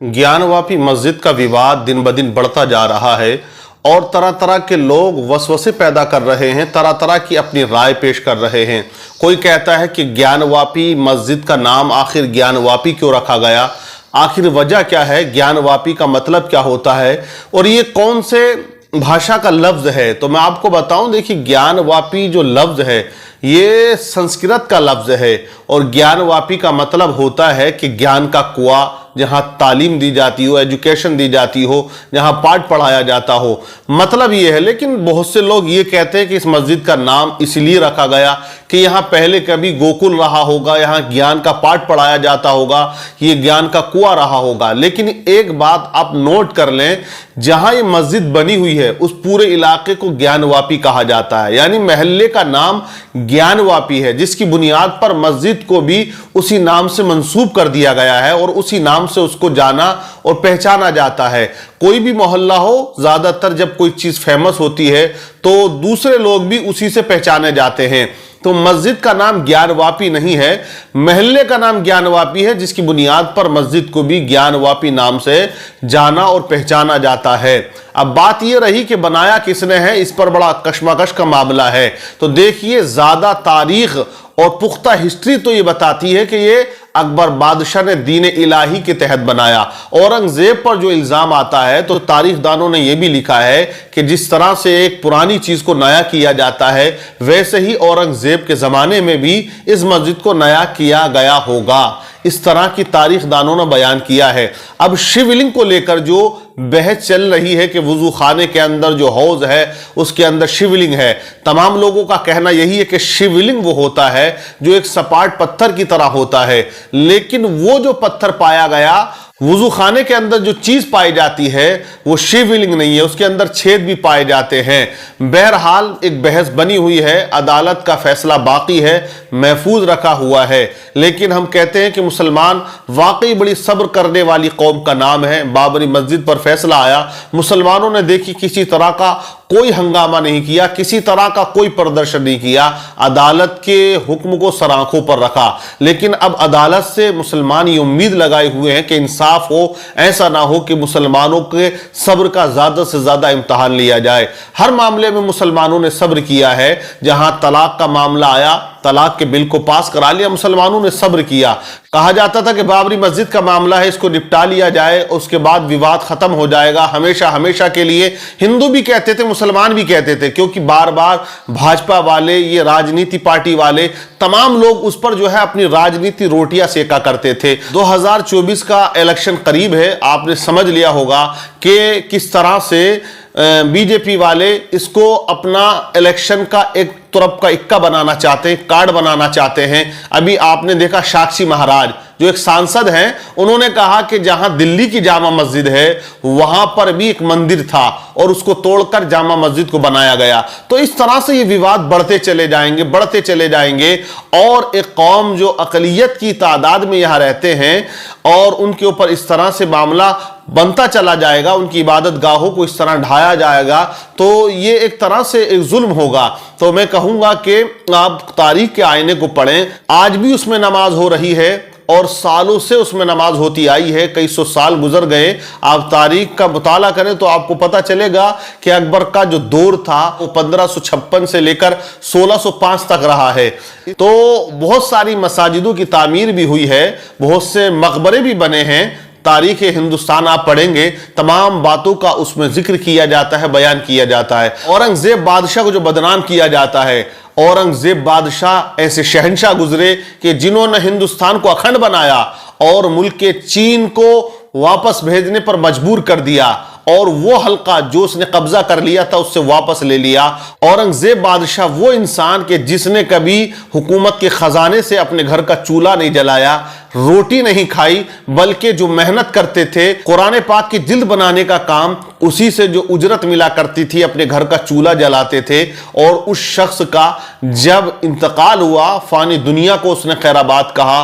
ज्ञानवापी मस्जिद का विवाद दिन ब दिन बढ़ता जा रहा है और तरह तरह के लोग वसवसे पैदा कर रहे हैं, तरह तरह की अपनी राय पेश कर रहे हैं। कोई कहता है कि ज्ञानवापी मस्जिद का नाम आखिर ज्ञानवापी क्यों रखा गया, आखिर वजह क्या है, ज्ञानवापी का मतलब क्या होता है और ये कौन से भाषा का लफ्ज है। तो मैं आपको बताऊं, देखिए ज्ञानवापी जो लफ्ज है ये संस्कृत का लफ्ज है और ज्ञानवापी का मतलब होता है कि ज्ञान का कुआं, जहाँ तालीम दी जाती हो, एजुकेशन दी जाती हो, जहाँ पाठ पढ़ाया जाता हो, मतलब ये है। लेकिन बहुत से लोग ये कहते हैं कि इस मस्जिद का नाम इसलिए रखा गया कि यहाँ पहले कभी गोकुल रहा होगा, यहाँ ज्ञान का पाठ पढ़ाया जाता होगा, ये ज्ञान का कुआं रहा होगा। लेकिन एक बात आप नोट कर लें, जहाँ ये मस्जिद बनी हुई है उस पूरे इलाके को ज्ञानवापी कहा जाता है, यानी महल्ले का नाम ज्ञानवापी है, जिसकी बुनियाद पर मस्जिद को भी उसी नाम से मंसूब कर दिया गया है और उसी नाम से उसको जाना और पहचाना जाता है। कोई भी मोहल्ला हो, ज्यादातर जब कोई चीज फेमस होती है तो दूसरे लोग भी उसी से पहचाने जाते हैं। तो मस्जिद का नाम ज्ञानवापी नहीं है, महल्ले का नाम ज्ञानवापी है, जिसकी बुनियाद पर मस्जिद को भी ज्ञानवापी नाम से जाना और पहचाना जाता है। अब बात यह रही कि बनाया किसने है, इस पर बड़ा कशमकश का मामला है। तो देखिए, ज्यादा तारीख और पुख्ता हिस्ट्री तो ये बताती है कि ये अकबर बादशाह ने दीन इलाही के तहत बनाया। औरंगजेब पर जो इल्जाम आता है तो तारीखदानों ने यह भी लिखा है कि जिस तरह से एक पुरानी चीज को नया किया जाता है, वैसे ही औरंगजेब के जमाने में भी इस मस्जिद को नया किया गया होगा। इस तरह की तारीखदानों ने बयान किया है। अब शिवलिंग को लेकर जो बहस चल रही है कि वुजू खाने के अंदर जो हौज है उसके अंदर शिवलिंग है, तमाम लोगों का कहना यही है कि शिवलिंग वो होता है जो एक सपाट पत्थर की तरह होता है, लेकिन वो जो पत्थर पाया गया, वुजू खाने के अंदर जो चीज पाई जाती है वो शिवलिंग नहीं है, उसके अंदर छेद भी पाए जाते हैं। बहरहाल एक बहस बनी हुई है, अदालत का फैसला बाकी है, महफूज रखा हुआ है। लेकिन हम कहते हैं कि मुसलमान वाकई बड़ी सब्र करने वाली कौम का नाम है। बाबरी मस्जिद पर फैसला आया, मुसलमानों ने देखी किसी तरह का कोई हंगामा नहीं किया, किसी तरह का कोई प्रदर्शन नहीं किया, अदालत के हुक्म को सर आंखों पर रखा। लेकिन अब अदालत से मुसलमान ये उम्मीद लगाए हुए हैं कि इंसाफ हो, ऐसा ना हो कि मुसलमानों के सब्र का ज्यादा से ज्यादा इम्तहान लिया जाए। हर मामले में मुसलमानों ने सब्र किया है। जहां तलाक का मामला आया, तलाक के बिल को पास करा लिया, मुसलमानों ने सब्र किया। कहा जाता था कि बाबरी मस्जिद का मामला है, इसको निपटा लिया जाए, उसके बाद विवाद खत्म हो जाएगा हमेशा हमेशा के लिए। हिंदू भी कहते थे, मुसलमान भी कहते थे, क्योंकि बार बार भाजपा वाले, ये राजनीति पार्टी वाले, तमाम लोग उस पर जो है अपनी राजनीति रोटियां सेका करते थे। 2024 का इलेक्शन करीब है, आपने समझ लिया होगा कि किस तरह से बीजेपी वाले इसको अपना इलेक्शन का एक तरफ का इक्का बनाना चाहते हैं, कार्ड बनाना चाहते हैं। अभी आपने देखा साक्षी महाराज जो एक सांसद हैं, उन्होंने कहा कि जहां दिल्ली की जामा मस्जिद है वहां पर भी एक मंदिर था और उसको तोड़कर जामा मस्जिद को बनाया गया। तो इस तरह से ये विवाद बढ़ते चले जाएंगे, बढ़ते चले जाएंगे और एक कौम जो अकलियत की तादाद में यहां रहते हैं और उनके ऊपर इस तरह से मामला बनता चला जाएगा, उनकी इबादत गाहों को इस तरह ढाया जाएगा, तो ये एक तरह से एक जुल्म होगा। तो मैं कहूंगा कि आप तारीख के आईने को पढ़ें, आज भी उसमें नमाज हो रही है और सालों से उसमें नमाज होती आई है, कई सौ साल गुजर गए। आप तारीख का मुताला करें तो आपको पता चलेगा कि अकबर का जो दौर था वो 1556 से लेकर 1605 तक रहा है। तो बहुत सारी मसाजिदों की तामीर भी हुई है, बहुत से मकबरे भी बने हैं। तारीख हिंदुस्तान आप पढ़ेंगे, तमाम बातों का उसमें जिक्र किया जाता है, बयान किया जाता है। औरंगजेब बादशाह को जो बदनाम किया जाता है, औरंगजेब बादशाह ऐसे शहंशाह गुजरे कि जिन्होंने हिंदुस्तान को अखंड बनाया और मुल्क के चीन को वापस भेजने पर मजबूर कर दिया और वो हल्का जो उसने कब्जा कर लिया था उससे वापस ले लिया। औरंगजेब बादशाह वो इंसान के जिसने कभी हुकूमत के खजाने से अपने घर का चूल्हा नहीं जलाया, रोटी नहीं खाई, बल्कि जो मेहनत करते थे कुरान पाक की जिल्द बनाने का काम, उसी से जो उजरत मिला करती थी अपने घर का चूल्हा जलाते थे। और उस शख्स का जब इंतकाल हुआ, फानी दुनिया को उसने खैराबाद कहा,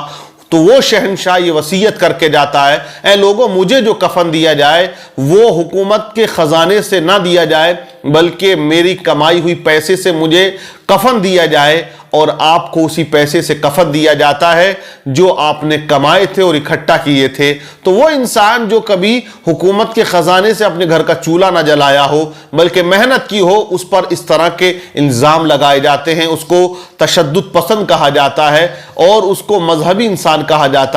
तो वो शहंशाह ये वसीयत करके जाता है, ऐ लोगों मुझे जो कफन दिया जाए वो हुकूमत के खजाने से ना दिया जाए, बल्कि मेरी कमाई हुई पैसे से मुझे कफन दिया जाए और आपको उसी पैसे से कफन दिया जाता है जो आपने कमाए थे और इकट्ठा किए थे। तो वो इंसान जो कभी हुकूमत के खजाने से अपने घर का चूल्हा ना जलाया हो बल्कि मेहनत की हो, उस पर इस तरह के इल्जाम लगाए जाते हैं, उसको तशद्दुद पसंद कहा जाता है और उसको मजहबी इंसान कहा जाता है।